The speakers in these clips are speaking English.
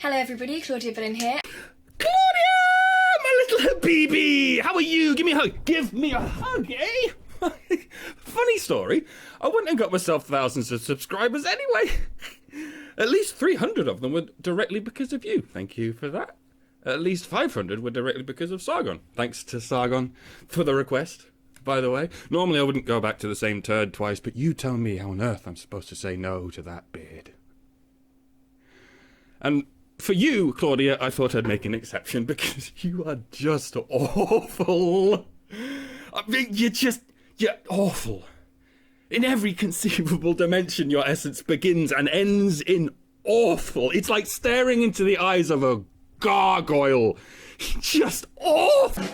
Hello everybody, Claudia Boleyn here. Claudia! My little Habibi! How are you? Give me a hug. Give me a hug, eh? Funny story. I went and got myself thousands of subscribers anyway. At least 300 of them were directly because of you. Thank you for that. At least 500 were directly because of Sargon. Thanks to Sargon for the request, by the way. Normally I wouldn't go back to the same turd twice, but you tell me how on earth I'm supposed to say no to that beard. And for you, Claudia, I thought I'd make an exception because you are just awful. I mean, you're awful. In every conceivable dimension, your essence begins and ends in awful. It's like staring into the eyes of a gargoyle. Just awful.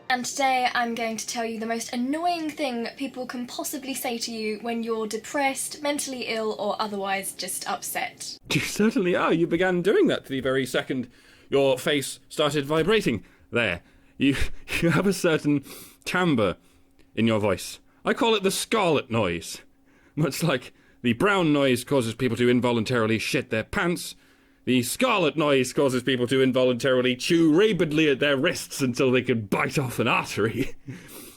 And today I'm going to tell you the most annoying thing people can possibly say to you when you're depressed, mentally ill, or otherwise just upset. You certainly are. You began doing that the very second your face started vibrating there. You have a certain timbre in your voice. I call it the scarlet noise. Much like the brown noise causes people to involuntarily shit their pants, the scarlet noise causes people to involuntarily chew rabidly at their wrists until they could bite off an artery.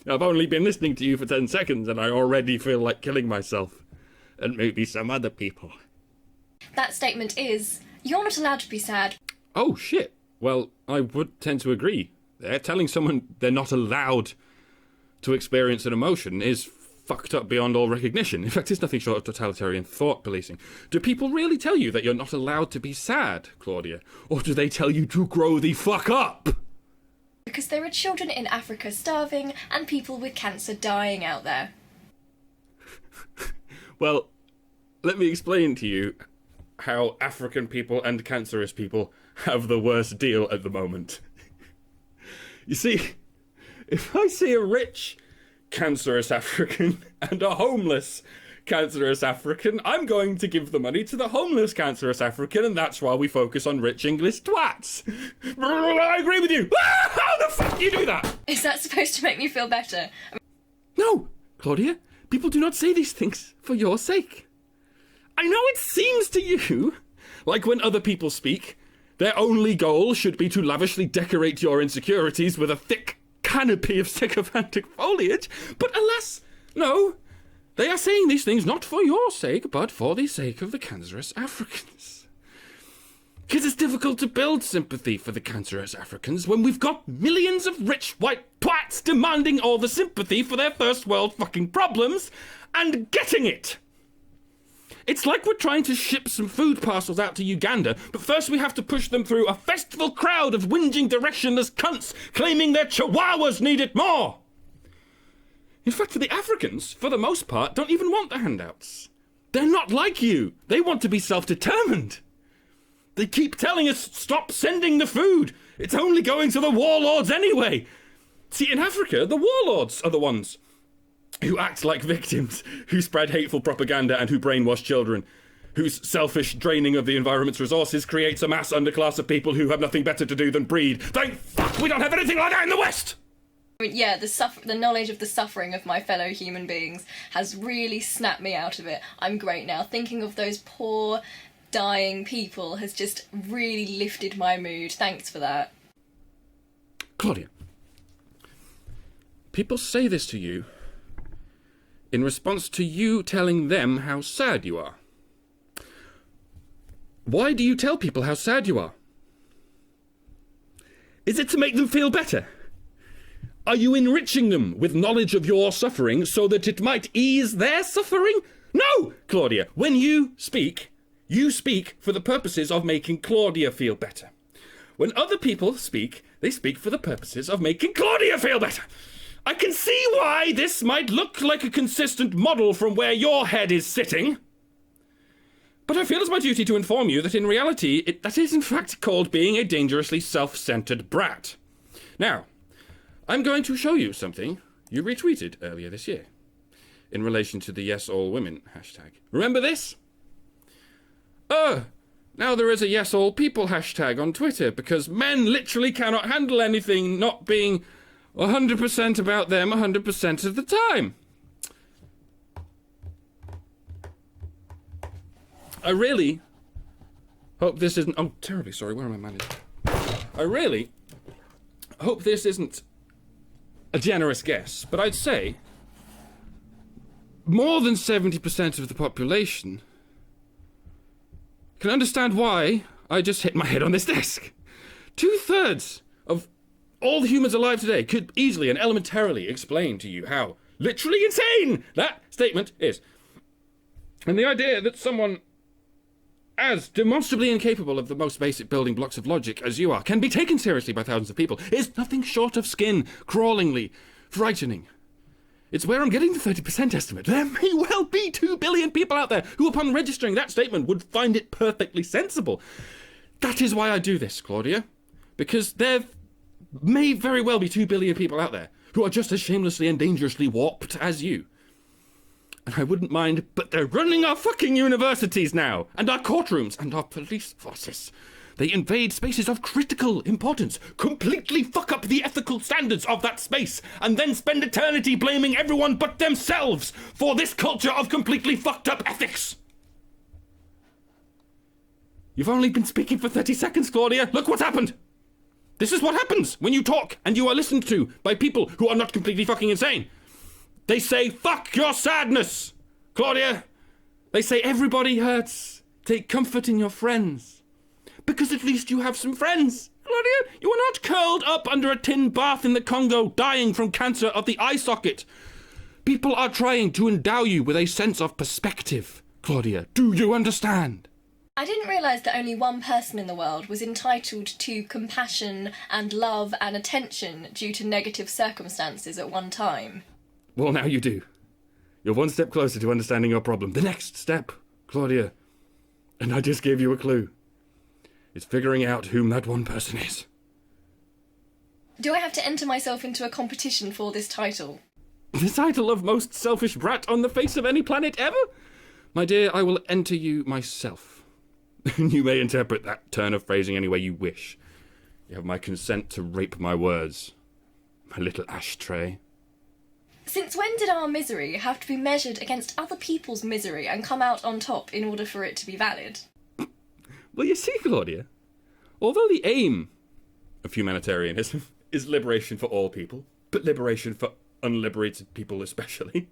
I've only been listening to you for 10 seconds and I already feel like killing myself. And maybe some other people. That statement is, you're not allowed to be sad. Oh, shit. Well, I would tend to agree. Telling someone they're not allowed to experience an emotion is fucked up beyond all recognition. In fact, it's nothing short of totalitarian thought policing. Do people really tell you that you're not allowed to be sad, Claudia? Or do they tell you to grow the fuck up? Because there are children in Africa starving and people with cancer dying out there. Well, let me explain to you how African people and cancerous people have the worst deal at the moment. You see, if I see a rich cancerous African and a homeless cancerous African, I'm going to give the money to the homeless cancerous African, and that's why we focus on rich English twats. I agree with you. How the fuck do you do that? Is that supposed to make me feel better? No, Claudia, people do not say these things for your sake. I know it seems to you like when other people speak, their only goal should be to lavishly decorate your insecurities with a thick canopy of sycophantic foliage, but alas, no, they are saying these things not for your sake, but for the sake of the cancerous Africans. Because it's difficult to build sympathy for the cancerous Africans when we've got millions of rich white twats demanding all the sympathy for their first world fucking problems and getting it. It's like we're trying to ship some food parcels out to Uganda, but first we have to push them through a festival crowd of whinging directionless cunts claiming their chihuahuas need it more. In fact, the Africans, for the most part, don't even want the handouts. They're not like you. They want to be self-determined. They keep telling us, stop sending the food. It's only going to the warlords anyway. See, in Africa, the warlords are the ones who act like victims, who spread hateful propaganda and who brainwash children, whose selfish draining of the environment's resources creates a mass underclass of people who have nothing better to do than breed. Thank fuck we don't have anything like that in the West! I mean, yeah, the knowledge of the suffering of my fellow human beings has really snapped me out of it. I'm great now. Thinking of those poor, dying people has just really lifted my mood. Thanks for that. Claudia, people say this to you in response to you telling them how sad you are. Why do you tell people how sad you are? Is it to make them feel better? Are you enriching them with knowledge of your suffering so that it might ease their suffering? No, Claudia, when you speak for the purposes of making Claudia feel better. When other people speak, they speak for the purposes of making Claudia feel better. I can see why this might look like a consistent model from where your head is sitting. But I feel it's my duty to inform you that in reality, that is in fact called being a dangerously self-centered brat. Now, I'm going to show you something you retweeted earlier this year in relation to the Yes All Women hashtag. Remember this? Now there is a yes all people hashtag on Twitter, because men literally cannot handle anything not being 100% about them 100% of the time. I really hope this isn't... Oh, terribly sorry, where am I managed? I really hope this isn't a generous guess, but I'd say more than 70% of the population can understand why I just hit my head on this desk. 2/3 of all the humans alive today could easily and elementarily explain to you how literally insane that statement is. And the idea that someone as demonstrably incapable of the most basic building blocks of logic as you are can be taken seriously by thousands of people is nothing short of skin-crawlingly frightening. It's where I'm getting the 30% estimate. There may well be 2 billion people out there who, upon registering that statement, would find it perfectly sensible. That is why I do this, Claudia. Because there may very well be 2 billion people out there who are just as shamelessly and dangerously warped as you. And I wouldn't mind, but they're running our fucking universities now, and our courtrooms, and our police forces. They invade spaces of critical importance, completely fuck up the ethical standards of that space, and then spend eternity blaming everyone but themselves for this culture of completely fucked up ethics. You've only been speaking for 30 seconds, Claudia. Look what's happened. This is what happens when you talk and you are listened to by people who are not completely fucking insane. They say, fuck your sadness, Claudia. They say everybody hurts. Take comfort in your friends. Because at least you have some friends. Claudia, you are not curled up under a tin bath in the Congo dying from cancer of the eye socket. People are trying to endow you with a sense of perspective, Claudia. Do you understand? I didn't realise that only one person in the world was entitled to compassion and love and attention due to negative circumstances at one time. Well, now you do. You're one step closer to understanding your problem. The next step, Claudia, and I just gave you a clue, is figuring out whom that one person is. Do I have to enter myself into a competition for this title? The title of most selfish brat on the face of any planet ever? My dear, I will enter you myself. You may interpret that turn of phrasing any way you wish. You have my consent to rape my words, my little ashtray. Since when did our misery have to be measured against other people's misery and come out on top in order for it to be valid? Well, you see, Claudia, although the aim of humanitarianism is liberation for all people, but liberation for unliberated people especially,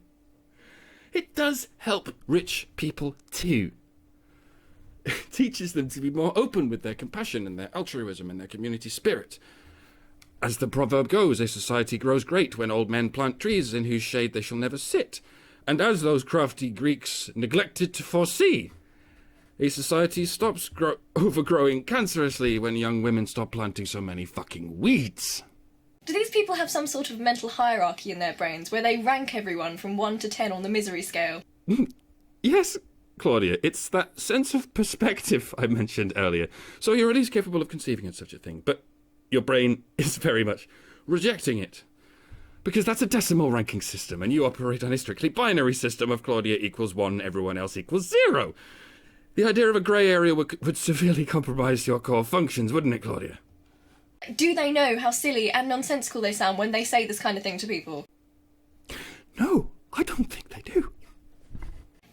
it does help rich people too. It teaches them to be more open with their compassion and their altruism and their community spirit. As the proverb goes, a society grows great when old men plant trees in whose shade they shall never sit. And as those crafty Greeks neglected to foresee, a society stops overgrowing cancerously when young women stop planting so many fucking weeds. Do these people have some sort of mental hierarchy in their brains where they rank everyone from 1 to 10 on the misery scale? Yes, Claudia, it's that sense of perspective I mentioned earlier. So you're at least capable of conceiving of such a thing, but your brain is very much rejecting it. Because that's a decimal ranking system, and you operate on a strictly binary system of Claudia equals 1, everyone else equals 0. The idea of a grey area would severely compromise your core functions, wouldn't it, Claudia? Do they know how silly and nonsensical they sound when they say this kind of thing to people? No, I don't think they do.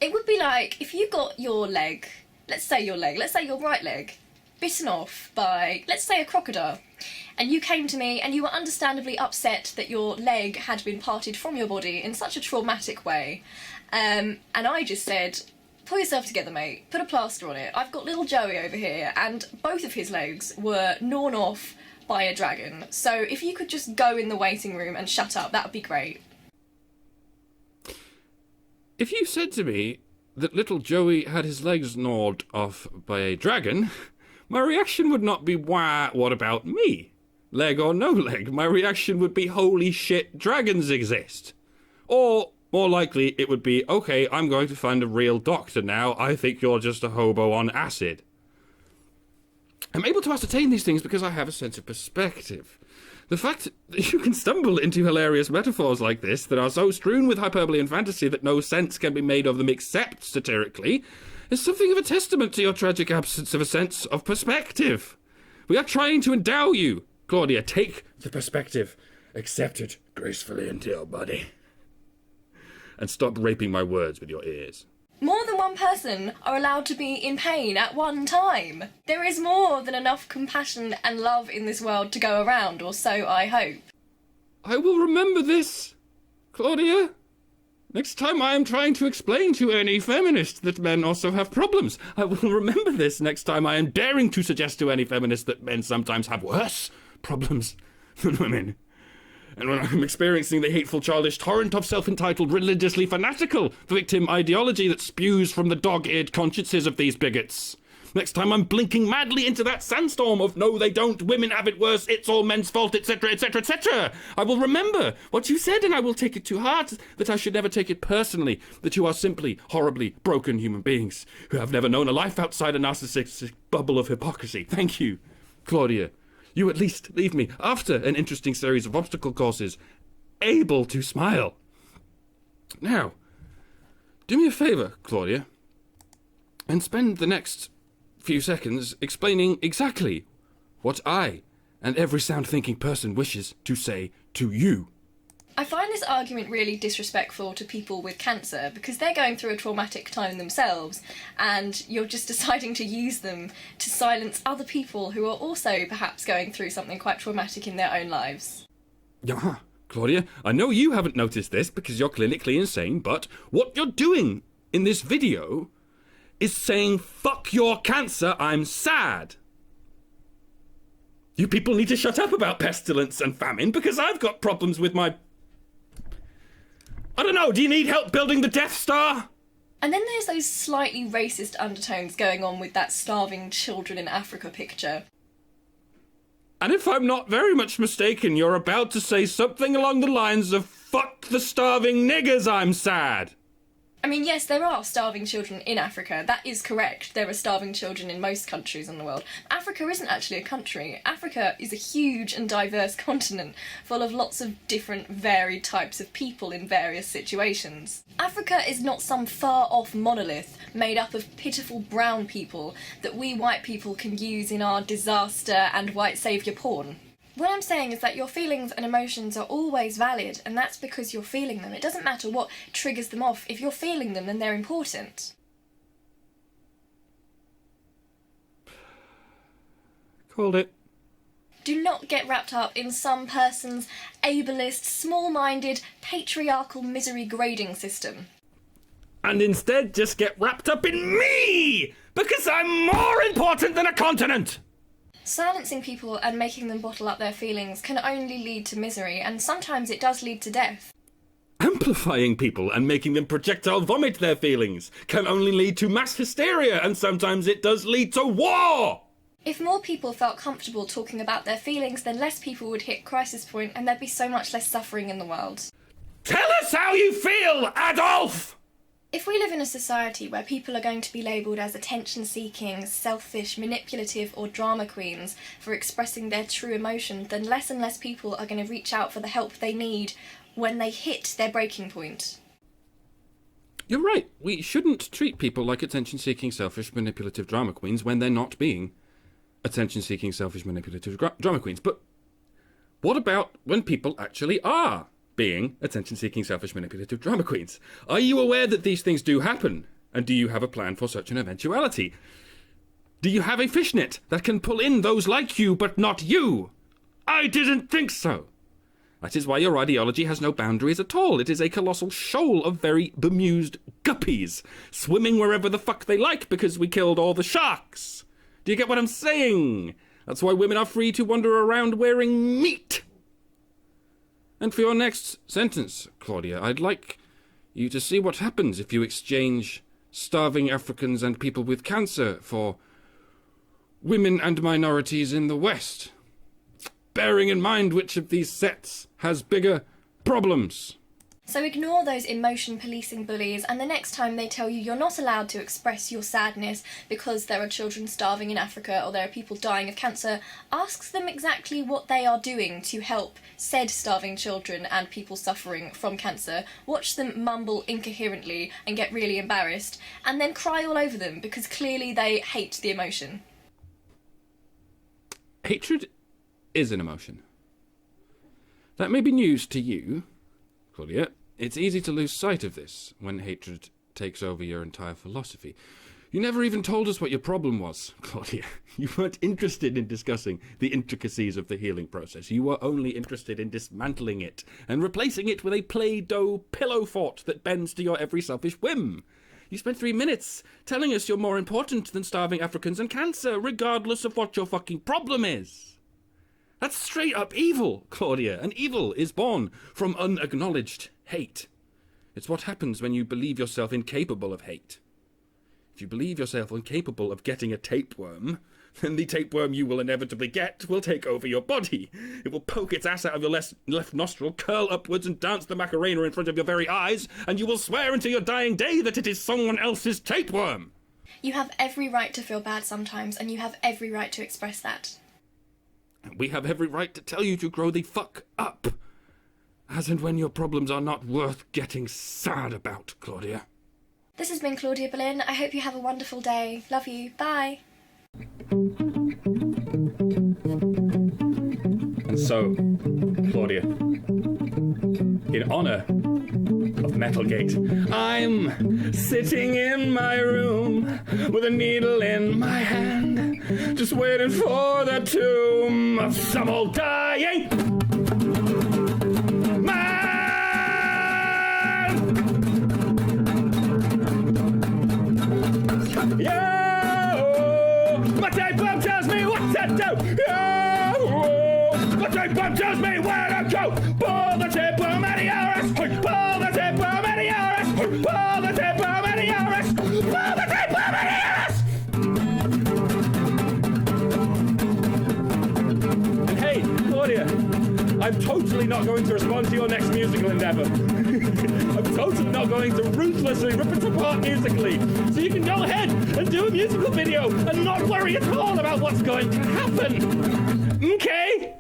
It would be like if you got your leg, let's say your right leg, bitten off by, let's say, a crocodile, and you came to me and you were understandably upset that your leg had been parted from your body in such a traumatic way, and I just said, pull yourself together, mate, put a plaster on it. I've got little Joey over here, and both of his legs were gnawn off by a dragon, so if you could just go in the waiting room and shut up, that would be great. If you said to me that little Joey had his legs gnawed off by a dragon, my reaction would not be, wah, what about me? Leg or no leg, my reaction would be, holy shit, dragons exist. Or, more likely, it would be, okay, I'm going to find a real doctor now, I think you're just a hobo on acid. I'm able to ascertain these things because I have a sense of perspective. The fact that you can stumble into hilarious metaphors like this that are so strewn with hyperbole and fantasy that no sense can be made of them except satirically is something of a testament to your tragic absence of a sense of perspective. We are trying to endow you. Claudia, take the perspective. Accept it gracefully into your body. And stop raping my words with your ears. More than one person are allowed to be in pain at one time. There is more than enough compassion and love in this world to go around, or so I hope. I will remember this, Claudia. Next time I am trying to explain to any feminist that men also have problems, I will remember this next time I am daring to suggest to any feminist that men sometimes have worse problems than women. And when I'm experiencing the hateful, childish torrent of self-entitled, religiously fanatical victim ideology that spews from the dog-eared consciences of these bigots. Next time I'm blinking madly into that sandstorm of no, they don't, women have it worse, it's all men's fault, etc., etc., etc. I will remember what you said, and I will take it to heart, that I should never take it personally, that you are simply horribly broken human beings who have never known a life outside a narcissistic bubble of hypocrisy. Thank you, Claudia. You at least leave me, after an interesting series of obstacle courses, able to smile. Now, do me a favour, Claudia, and spend the next few seconds explaining exactly what I and every sound-thinking person wishes to say to you. I find this argument really disrespectful to people with cancer because they're going through a traumatic time themselves and you're just deciding to use them to silence other people who are also perhaps going through something quite traumatic in their own lives. Yeah, Claudia, I know you haven't noticed this because you're clinically insane, but what you're doing in this video is saying, fuck your cancer, I'm sad. You people need to shut up about pestilence and famine because I've got problems with my... I don't know, do you need help building the Death Star? And then there's those slightly racist undertones going on with that starving children in Africa picture. And if I'm not very much mistaken, you're about to say something along the lines of, fuck the starving niggers, I'm sad. I mean, yes, there are starving children in Africa. That is correct. There are starving children in most countries in the world. Africa isn't actually a country. Africa is a huge and diverse continent full of lots of different varied types of people in various situations. Africa is not some far-off monolith made up of pitiful brown people that we white people can use in our disaster and white saviour porn. What I'm saying is that your feelings and emotions are always valid, and that's because you're feeling them. It doesn't matter what triggers them off. If you're feeling them, then they're important. Called it. Do not get wrapped up in some person's ableist, small-minded, patriarchal misery grading system. And instead just get wrapped up in me! Because I'm more important than a continent! Silencing people and making them bottle up their feelings can only lead to misery, and sometimes it does lead to death. Amplifying people and making them projectile vomit their feelings can only lead to mass hysteria, and sometimes it does lead to war! If more people felt comfortable talking about their feelings, then less people would hit crisis point, and there'd be so much less suffering in the world. Tell us how you feel, Adolf! If we live in a society where people are going to be labelled as attention-seeking, selfish, manipulative or drama queens for expressing their true emotion, then less and less people are going to reach out for the help they need when they hit their breaking point. You're right. We shouldn't treat people like attention-seeking, selfish, manipulative drama queens when they're not being attention-seeking, selfish, manipulative drama queens. But what about when people actually are being attention-seeking, selfish, manipulative drama queens? Are you aware that these things do happen? And do you have a plan for such an eventuality? Do you have a fishnet that can pull in those like you but not you? I didn't think so. That is why your ideology has no boundaries at all. It is a colossal shoal of very bemused guppies, swimming wherever the fuck they like because we killed all the sharks. Do you get what I'm saying? That's why women are free to wander around wearing meat. And for your next sentence, Claudia, I'd like you to see what happens if you exchange starving Africans and people with cancer for women and minorities in the West, bearing in mind which of these sets has bigger problems. So ignore those emotion policing bullies, and the next time they tell you you're not allowed to express your sadness because there are children starving in Africa or there are people dying of cancer, ask them exactly what they are doing to help said starving children and people suffering from cancer. Watch them mumble incoherently and get really embarrassed, and then cry all over them because clearly they hate the emotion. Hatred is an emotion. That may be news to you, Claudia. It's easy to lose sight of this when hatred takes over your entire philosophy. You never even told us what your problem was, Claudia. You weren't interested in discussing the intricacies of the healing process. You were only interested in dismantling it and replacing it with a Play-Doh pillow fort that bends to your every selfish whim. You spent 3 minutes telling us you're more important than starving Africans and cancer, regardless of what your fucking problem is. That's straight up evil, Claudia, and evil is born from unacknowledged hate. It's what happens when you believe yourself incapable of hate. If you believe yourself incapable of getting a tapeworm, then the tapeworm you will inevitably get will take over your body. It will poke its ass out of your left nostril, curl upwards and dance the Macarena in front of your very eyes, and you will swear until your dying day that it is someone else's tapeworm. You have every right to feel bad sometimes, and you have every right to express that. We have every right to tell you to grow the fuck up. As and when your problems are not worth getting sad about, Claudia. This has been Claudia Boleyn. I hope you have a wonderful day. Love you. Bye. And so, Claudia, in honour of Metalgate, I'm sitting in my room with a needle in my hand, just waiting for the tomb of some old dying man. Yo, my tapeworm tells me what to do. Yo, my tapeworm tells me where to go. Pull the tapeworm out of your ass. Pull the tapeworm out of your ass. Pull the tapeworm out of your ass. Pull the tapeworm out of your ass. And hey, Claudia, I'm totally not going to respond to your next musical endeavour. I'm totally not going to ruthlessly rip it apart musically. So you can go ahead and do a musical video and not worry at all about what's going to happen. Okay?